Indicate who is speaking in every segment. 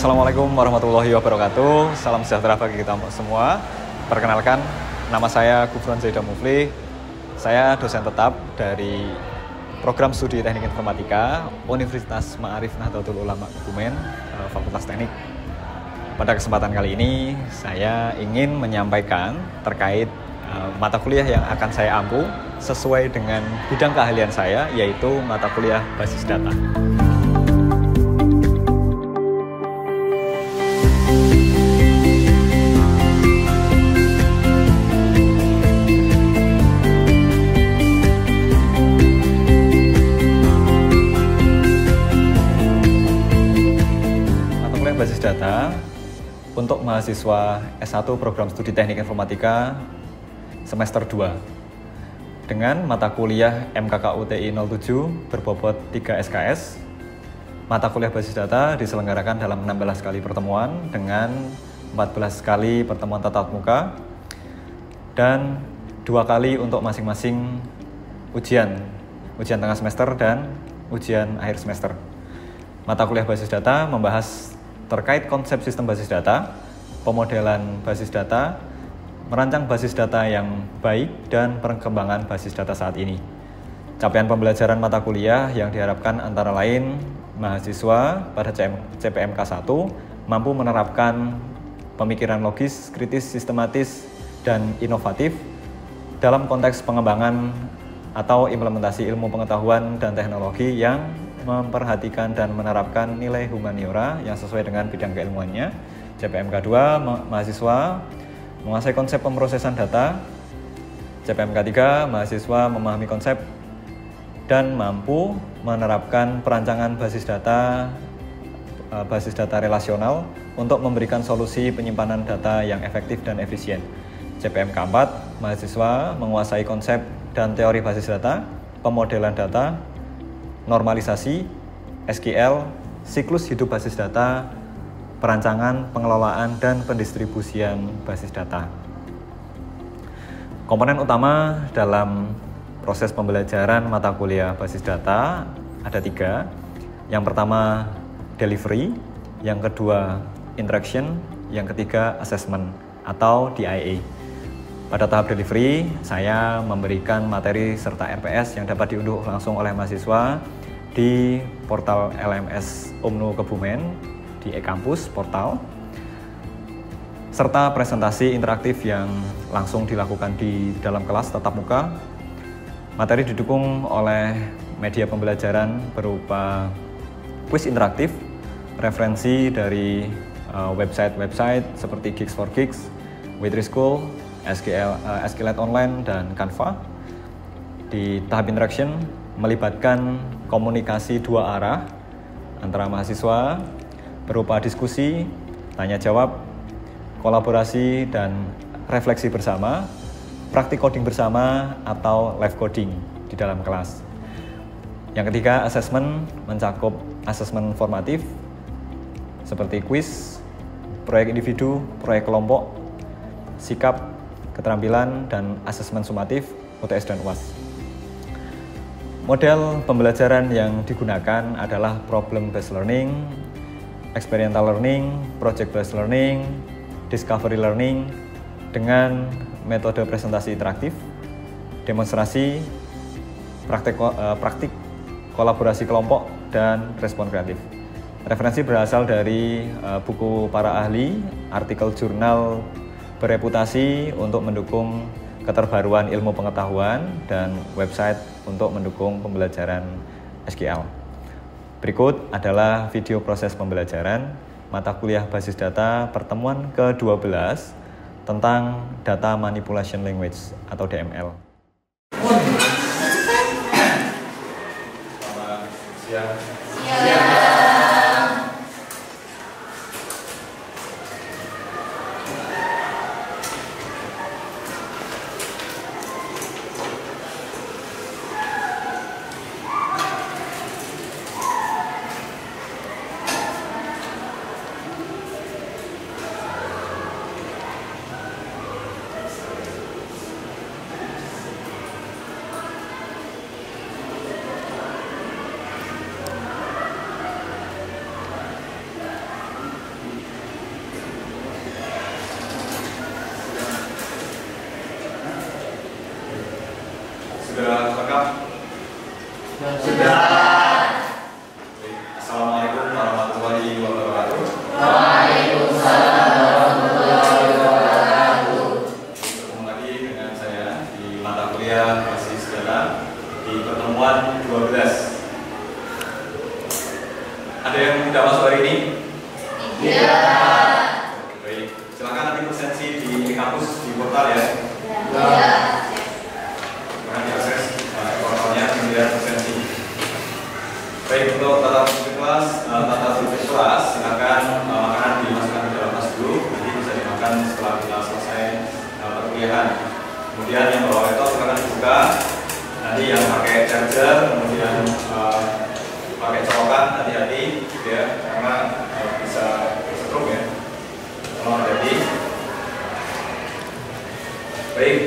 Speaker 1: Assalamualaikum warahmatullahi wabarakatuh. Salam sejahtera bagi kita semua. Perkenalkan, nama saya Gufron Zaidah Mufli. Saya dosen tetap dari Program Studi Teknik Informatika Universitas Ma'arif Nahdlatul Ulama Kebumen, Fakultas Teknik. Pada kesempatan kali ini, saya ingin menyampaikan terkait mata kuliah yang akan saya ampu sesuai dengan bidang keahlian saya, yaitu mata kuliah basis data. Basis data untuk mahasiswa S1 Program Studi Teknik Informatika semester 2 dengan mata kuliah MKKUTI 07 berbobot 3 SKS. Mata kuliah basis data diselenggarakan dalam 16 kali pertemuan dengan 14 kali pertemuan tatap muka dan 2 kali untuk masing-masing ujian tengah semester dan ujian akhir semester. Mata kuliah basis data membahas terkait konsep sistem basis data, pemodelan basis data, merancang basis data yang baik, dan perkembangan basis data saat ini. Capaian pembelajaran mata kuliah yang diharapkan antara lain mahasiswa pada CPMK 1 mampu menerapkan pemikiran logis, kritis, sistematis, dan inovatif dalam konteks pengembangan atau implementasi ilmu pengetahuan dan teknologi yang memperhatikan dan menerapkan nilai humaniora yang sesuai dengan bidang keilmuannya. CPMK 2, mahasiswa menguasai konsep pemrosesan data. CPMK 3, mahasiswa memahami konsep dan mampu menerapkan perancangan basis data relasional untuk memberikan solusi penyimpanan data yang efektif dan efisien. CPMK 4, mahasiswa menguasai konsep dan teori basis data, pemodelan data, normalisasi, SQL, siklus hidup basis data, perancangan, pengelolaan, dan pendistribusian basis data. Komponen utama dalam proses pembelajaran mata kuliah basis data ada 3. Yang pertama, delivery, yang kedua, interaction, yang ketiga, assessment atau DIA. Pada tahap delivery, saya memberikan materi serta RPS yang dapat diunduh langsung oleh mahasiswa di portal LMS UMNU Kebumen, di e-kampus portal, serta presentasi interaktif yang langsung dilakukan di dalam kelas tatap muka. Materi didukung oleh media pembelajaran berupa kuis interaktif, referensi dari website-website seperti Geeks4Geeks, Witrischool, SQLite Online, dan Canva. Di tahap interaction melibatkan komunikasi 2 arah antara mahasiswa berupa diskusi, tanya jawab, kolaborasi, dan refleksi bersama, praktik coding bersama atau live coding di dalam kelas. Yang ketiga, assessment mencakup assessment formatif seperti kuis, proyek individu, proyek kelompok, sikap, keterampilan, dan asesmen sumatif, UTS dan UAS. Model pembelajaran yang digunakan adalah problem-based learning, experiential learning, project-based learning, discovery learning dengan metode presentasi interaktif, demonstrasi, praktik kolaborasi kelompok, dan respon kreatif. Referensi berasal dari buku para ahli, artikel jurnal bereputasi untuk mendukung keterbaruan ilmu pengetahuan, dan website untuk mendukung pembelajaran SQL. Berikut adalah video proses pembelajaran mata kuliah basis data pertemuan ke-12 tentang Data Manipulation Language atau DML. Selamat siang. Ada yang sudah masuk hari ini?
Speaker 2: Iya.
Speaker 1: Baik, silakan nanti presensi di kampus di portal ya.
Speaker 2: Iya.
Speaker 1: Silakan diakses portalnya kemudian presensi. Baik, untuk tata kelas, silakan makanan dimasukkan ke dalam tas dulu, nanti bisa dimakan setelah kita selesai perkuliahan. Kemudian yang bawa laptop silakan dibuka. Nanti yang pakai charger, kemudian pakai colokan, hati-hati ya, karena bisa setrum ya. Tolong hati-hati. Baik,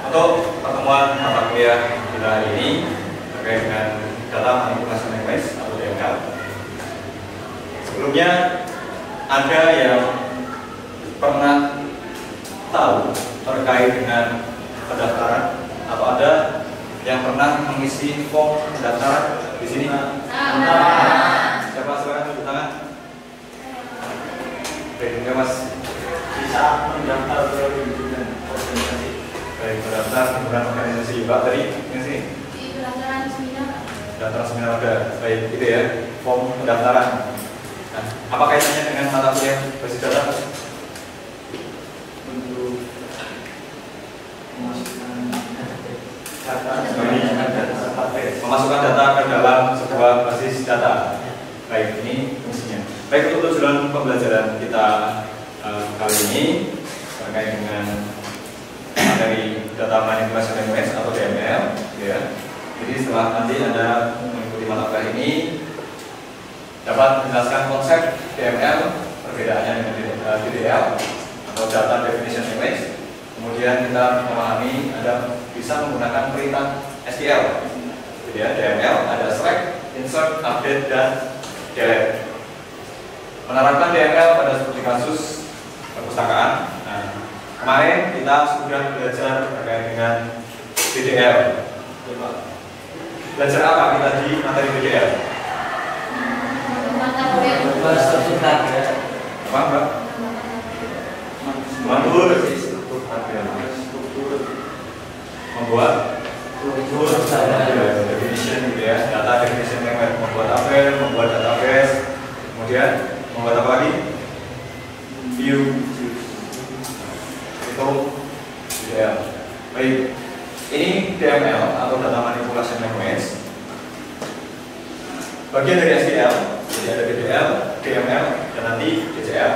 Speaker 1: untuk pertemuan mata kuliah kita hari ini terkait dengan data manipulasi language atau DML. Sebelumnya ada yang pernah tahu terkait dengan pendaftaran atau ada yang pernah mengisi form pendaftaran di sini? Siapa silakan tunjuk tangan. Baik, ya Mas. Bisa mendaftar ke himpunan organisasi. Baik, mendaftar himpunan organisasi. Pak tadi yang sini?
Speaker 2: Di pendaftaran seminar.
Speaker 1: Pendaftaran seminar ada. Baik, gitu ya. Form pendaftaran. Nah, apa kaitannya dengan mata kuliah basis data?
Speaker 3: Untuk
Speaker 1: memasukkan data ke dalam sebuah basis data. Baik, ini fungsinya. Baik, untuk tujuan pembelajaran kita kali ini terkait dengan materi data manipulasi language atau DML, ya. Jadi setelah nanti Anda mengikuti mata kuliah ini dapat menjelaskan konsep DML, perbedaannya dengan DDL atau Data Definition Language. Kemudian kita memahami Anda bisa menggunakan perintah SQL. Jadi ya, DML ada select, insert, update, dan delete. Menerapkan DML pada seperti kasus perpustakaan. Nah, kemarin kita sudah belajar terkait dengan DDL. Belajar apa kita di materi DDL?
Speaker 2: Mata kuliah.
Speaker 1: Apa Mbak? Membuat definition gitu ya, data definition language, membuat tabel, membuat database, kemudian membuat apa lagi? View. Itu DML. Baik, ini DML atau data manipulation language. Bagian dari SQL, jadi ada DDL, DML, dan nanti DCL.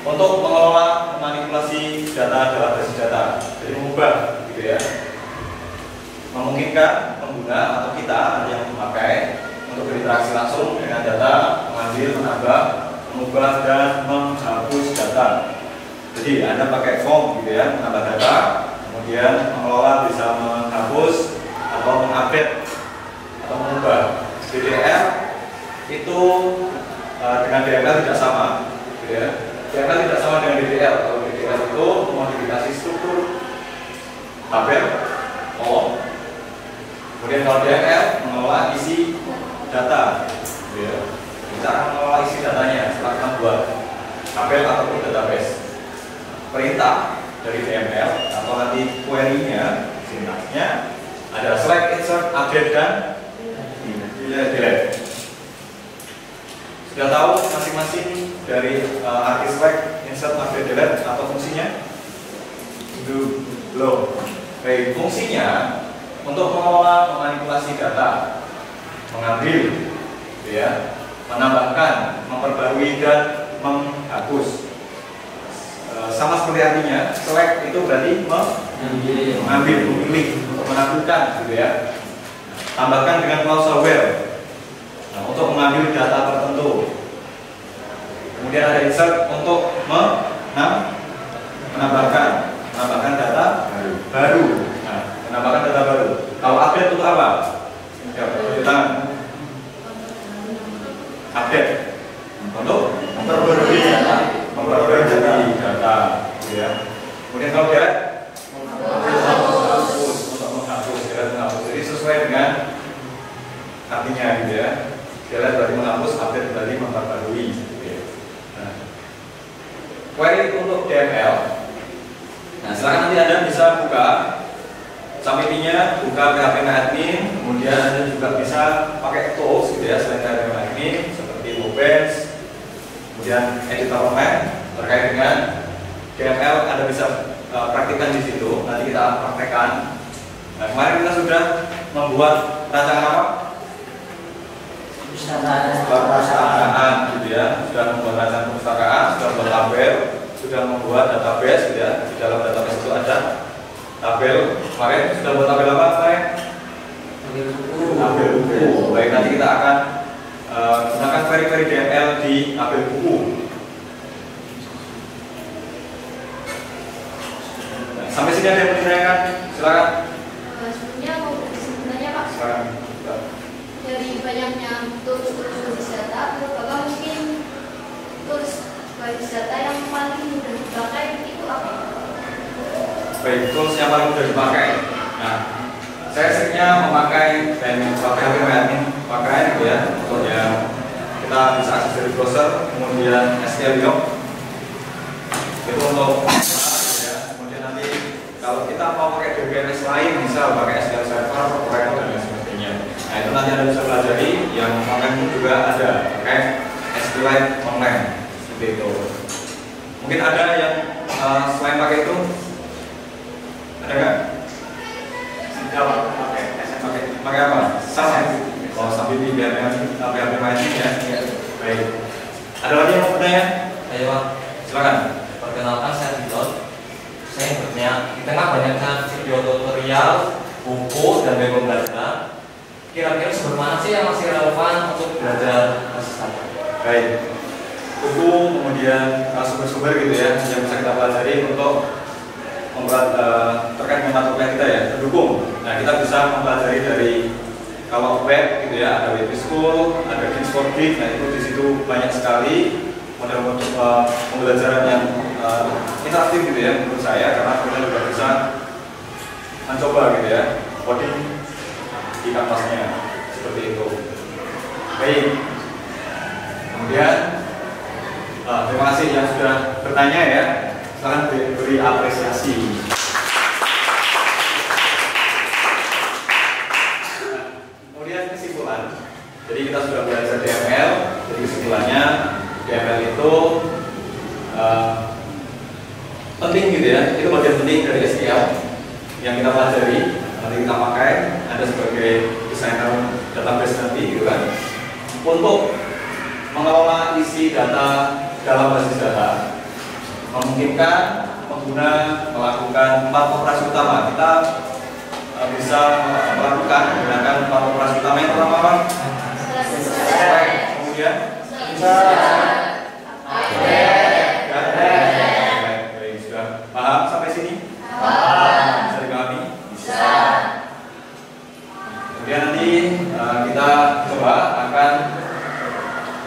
Speaker 1: Untuk mengelola manipulasi data dalam basis data, jadi mengubah gitu ya, memungkinkan pengguna atau kita yang memakai untuk berinteraksi langsung dengan data, mengambil, menambah, mengubah, dan menghapus data. Jadi Anda pakai form gitu ya, menambah data, kemudian mengelola, bisa menghapus atau mengupdate atau mengubah. DDL itu dengan DML tidak sama gitu ya. DML tidak sama dengan DDL. Kalau DDL itu modifikasi struktur tabel, kolom. Kemudian kalau DML mengelola isi data, gitu ya. Cara mengelola isi datanya setelah kita buat tabel ataupun database. Perintah dari DML atau nanti query-nya, sintaksnya ada select, insert, update, dan delete. Sudah tahu masing-masing dari arti select, insert, update, delete atau fungsinya? Belum. Baik, fungsinya untuk mengelola, memanipulasi data, mengambil, gitu ya, menambahkan, memperbarui, dan menghapus. Sama seperti artinya, select itu berarti mengambil, memilih, untuk menampilkan, gitu ya. Tambahkan dengan clause where. Nah, untuk mengambil data tertentu. Kemudian ada insert untuk menambahkan data baru. Nah, menambahkan data baru. Kalau update untuk apa? Ya, tunjuk tangan. Update untuk memperbarui data, ya. Kemudian kalau delete untuk menghapus. Jadi sesuai dengan artinya gitu ya. Delete berarti menghapus, update berarti memperbarui. Nah, query untuk DML. Nah, silakan nanti Anda bisa buka Sampingnya buka PHP admin, kemudian Anda juga bisa pakai tools gitu ya selain PHP admin seperti Mobase, kemudian editor online terkait dengan DML Anda bisa praktikkan di situ. Nanti kita praktekkan. Nah, kemarin kita sudah membuat rancangan apa? Perpustakaan gitu ya, sudah membuat rancangan perpustakaan, sudah membuat tabel, sudah membuat database gitu ya. Di dalam database itu ada tabel. Kemarin sudah buat tabel apa kemarin? Tabel buku. Baik, nanti kita akan gunakan query DML di tabel buku. Nah, sampai sini ada yang mau ditanyakan? Silakan.
Speaker 2: Sebenarnya Pak,
Speaker 1: Silakan.
Speaker 2: dari banyaknya tools basis data, Bapak mungkin tools basis data yang paling mudah dipakai itu apa?
Speaker 1: Baik, tools yang paling mudah dipakai. Nah, saya seringnya memakai dan PHP admin pakai gitu ya, untuk yang kita bisa akses dari browser, kemudian SQL Doc itu untuk ya. Kemudian nanti kalau kita mau pakai DBMS lain bisa pakai SQL Server, Operator dan lain sebagainya. Nah, itu nanti Anda bisa pelajari. Yang online juga ada pakai SQLite online seperti itu. Mungkin ada yang selain pakai itu, ada nggak? Pakai apa? Sama. Kalau sambil di PHP admin ya. Baik. Ada lagi yang mau bertanya?
Speaker 3: Ayo Pak,
Speaker 1: Silakan.
Speaker 3: perkenalkan saya Dion. Saya bertanya, di tengah banyaknya video tutorial, buku, dan web pembelajaran, kira-kira sumber mana sih yang masih relevan untuk belajar basis data?
Speaker 1: Baik. Buku, kemudian sumber-sumber gitu ya yang bisa kita pelajari untuk membuat terkait dengan mata kuliah kita ya, mendukung. Nah, kita bisa mempelajari dari kalau web gitu ya, ada Web School, ada Kings for Geek. Nah, itu di situ banyak sekali model-model pembelajaran yang interaktif gitu ya menurut saya, karena kita juga bisa mencoba gitu ya coding di kanvasnya seperti itu. Baik. Kemudian terima kasih yang sudah bertanya ya. Silakan beri apresiasi. Kemudian kesimpulan. Jadi kita sudah belajar DML. Jadi kesimpulannya DML itu penting gitu ya. Itu bagian penting dari SQL yang kita pelajari. Nanti kita pakai. Anda sebagai desainer database nanti gitu kan, untuk mengelola isi data dalam basis data, memungkinkan pengguna melakukan 4 operasi utama. Kita bisa melakukan menggunakan 4 operasi utama. Yang pertama apa? Kemudian baik, sudah paham sampai sini? Bisa dipahami? Bisa. Kemudian nanti kita coba akan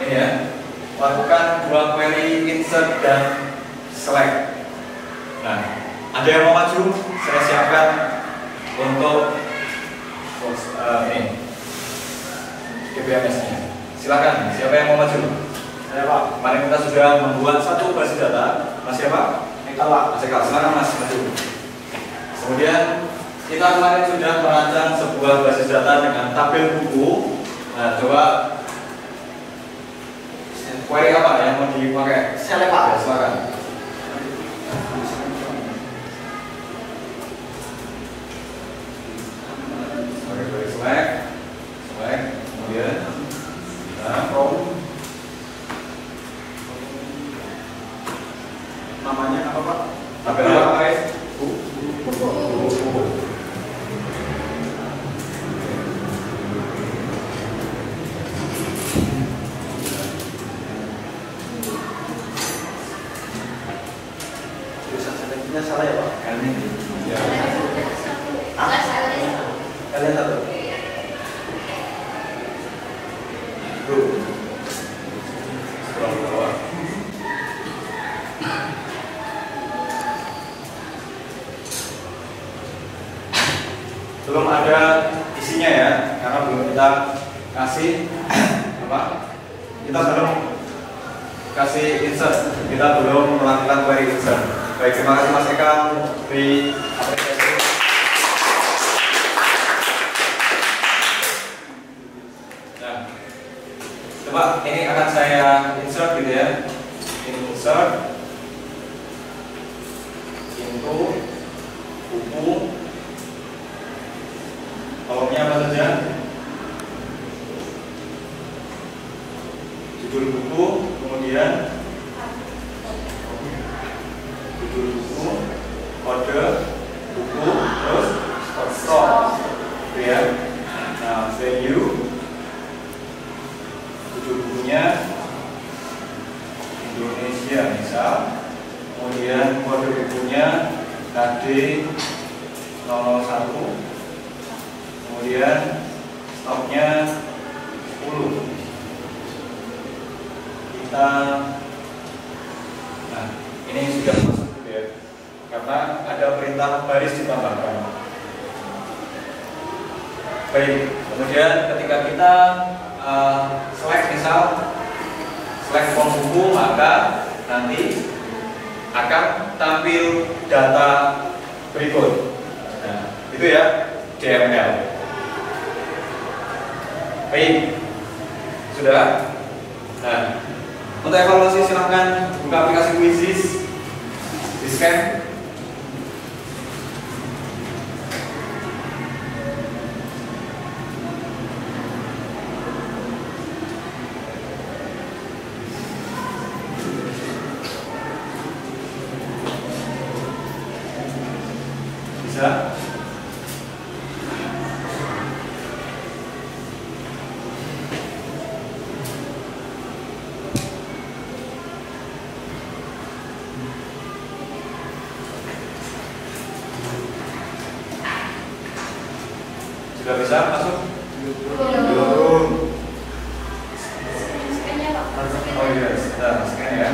Speaker 1: ini ya, lakukan 2 query insert dan select. Nah, ada yang mau maju? Saya siapkan untuk ini DBMS-nya. Silakan, siapa yang mau maju? Saya Pak. Kemarin kita sudah membuat 1 basis data. Mas siapa? Eka Pak. Mas Eka, silakan Mas maju. Kemudian kita kemarin sudah merancang sebuah basis data dengan tabel buku. Nah, coba query apa yang mau dipakai? Select Pak. Ya, silakan. Query select, kemudian from. Namanya apa Pak? Tabel apa Pak? Buku. Salah ya Pak? Ini. Ya. Kalian satu. Scroll ke bawah. Belum ada isinya ya, karena belum kita kasih apa? Kita belum kasih insert, kita belum melakukan query insert. Baik, terima kasih Mas Eka, beri apresiasi. Coba ini akan saya insert gitu ya. Insert into buku. Kolomnya apa saja? Judul buku, kemudian judul buku, kode buku, terus stop, gitu ya. Nah, value judul bukunya Indonesia misal, kemudian kode bukunya KD 001, kemudian stopnya 10. Nah, ini sudah masuk ya, karena ada perintah baris ditambahkan. Baik, kemudian ketika kita select misal select font buku, maka nanti akan tampil data berikut. Nah, itu ya DML. Baik, sudah. Nah, untuk evaluasi silahkan buka aplikasi Quizzes, di scan. Bisa. Sudah bisa masuk? Belum.
Speaker 2: Scan-nya Pak.
Speaker 1: Oh iya, sudah scan ya.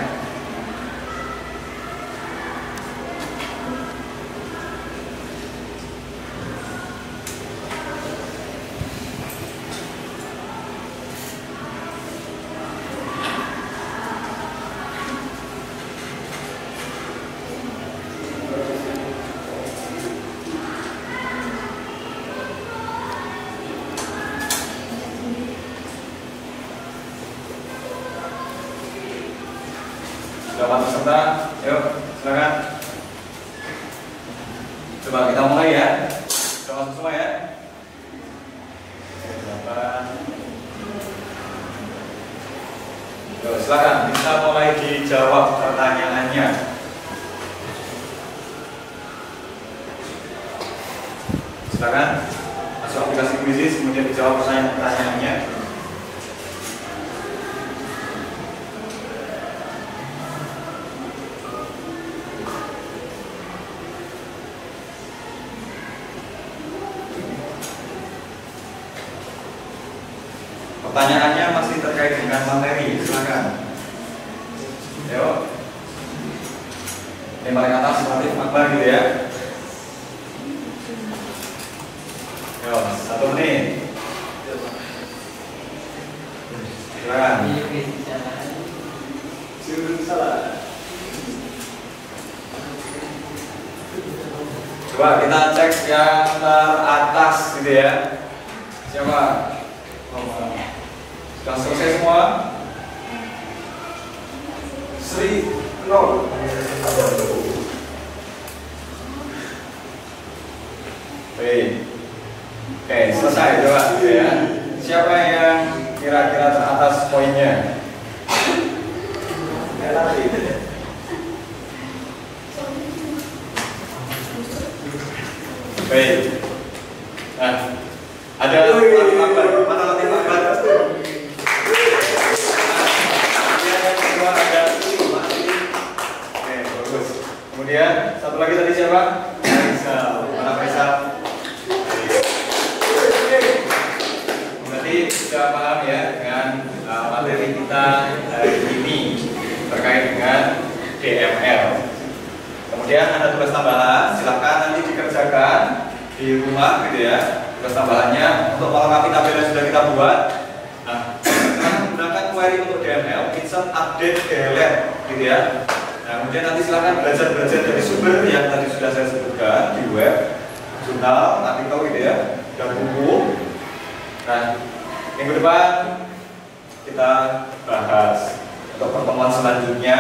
Speaker 1: Selamat peserta, yuk silakan. Coba kita mulai ya. Sudah masuk semua ya. Yuk silakan, bisa mulai dijawab pertanyaannya. Silakan masuk aplikasi Quizzes, kemudian dijawab pertanyaannya. Pertanyaannya masih terkait dengan materi, silakan. Ayo. Yang paling atas Latif Akbar gitu ya. Yo, 1 menit. Silakan. Coba kita cek yang teratas gitu ya. Siapa? Sudah selesai semua? Sri Nol. Oke, selesai coba ya. Siapa yang kira-kira teratas poinnya? Baik. Nah, ada Latif Akbar. Mana Latif Akbar? Kemudian satu lagi tadi siapa? Faisal. Mana Faisal? Berarti sudah paham ya dengan materi kita hari ini terkait dengan DML. Kemudian ada tugas tambahan, silahkan nanti dikerjakan di rumah gitu ya. Tugas tambahannya untuk melengkapi tabel yang sudah kita buat. Nah, kita menggunakan query untuk DML, insert, update, delete gitu ya. Nah, kemudian nanti silakan belajar dari sumber yang tadi sudah saya sebutkan di web, jurnal, artikel gitu ya, dan buku. Nah, minggu depan kita bahas. Untuk pertemuan selanjutnya,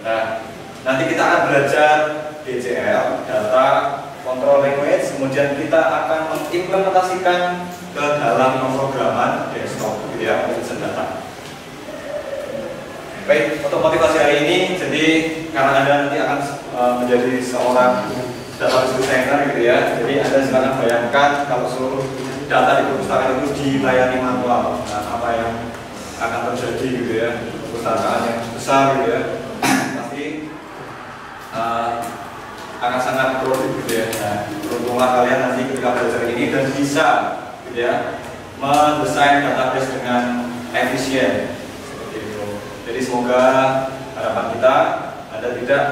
Speaker 1: nah, nanti kita akan belajar DCL, Data Control Language, kemudian kita akan mengimplementasikan ke dalam pemrograman desktop, gitu ya, untuk data. Baik, untuk motivasi hari ini, jadi karena Anda nanti akan menjadi seorang database designer, gitu ya, jadi Anda silakan bayangkan kalau seluruh data di perpustakaan itu dilayani manual, nah, apa yang akan terjadi, gitu ya, perpustakaan yang besar, gitu ya, pasti akan sangat produktif, gitu ya. Nah, beruntunglah kalian nanti ketika belajar ini dan bisa, gitu ya, mendesain database dengan efisien, seperti itu. Jadi semoga harapan kita Anda tidak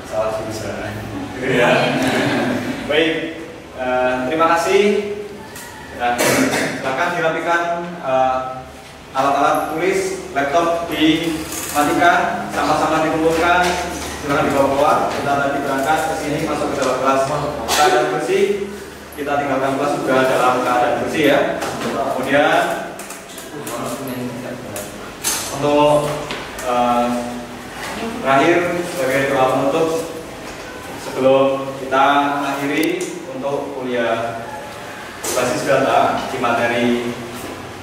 Speaker 1: salah jurusan, gitu ya. Baik, terima kasih. Nah, silakan dirapikan alat-alat tulis, laptop dimatikan, sama-sama dikumpulkan, silakan dibawa keluar. Kita tadi berangkat ke sini masuk ke dalam kelas keadaan bersih, kita tinggalkan kelas juga dalam keadaan bersih ya. Kemudian untuk terakhir sebagai doa penutup sebelum kita akhiri untuk kuliah basis data di materi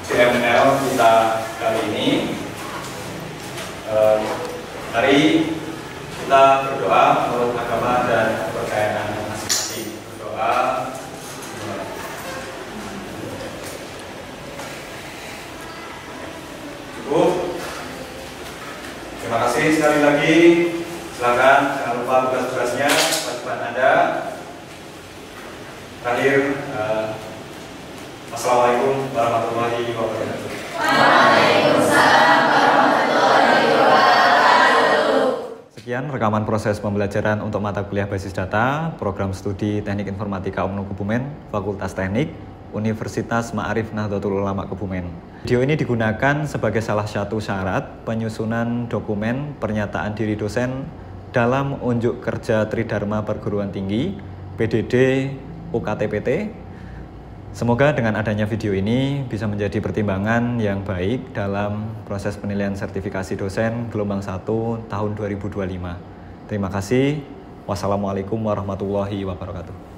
Speaker 1: DML kita kali ini, mari kita berdoa menurut agama dan kepercayaan masing-masing. Berdoa. Cukup. Terima kasih sekali lagi. Silakan jangan lupa tugas-tugasnya, kewajiban Anda. Terakhir, Assalamualaikum warahmatullahi wabarakatuh.
Speaker 2: Waalaikumsalam warahmatullahi wabarakatuh.
Speaker 1: Sekian rekaman proses pembelajaran untuk mata kuliah basis data, program studi Teknik Informatika UMNU Kebumen, Fakultas Teknik, Universitas Ma'arif Nahdlatul Ulama Kebumen. Video ini digunakan sebagai salah satu syarat penyusunan dokumen pernyataan diri dosen dalam unjuk kerja Tridharma Perguruan Tinggi, PDD, UKTPT. Semoga dengan adanya video ini bisa menjadi pertimbangan yang baik dalam proses penilaian sertifikasi dosen gelombang 1 tahun 2025. Terima kasih. Wassalamualaikum warahmatullahi wabarakatuh.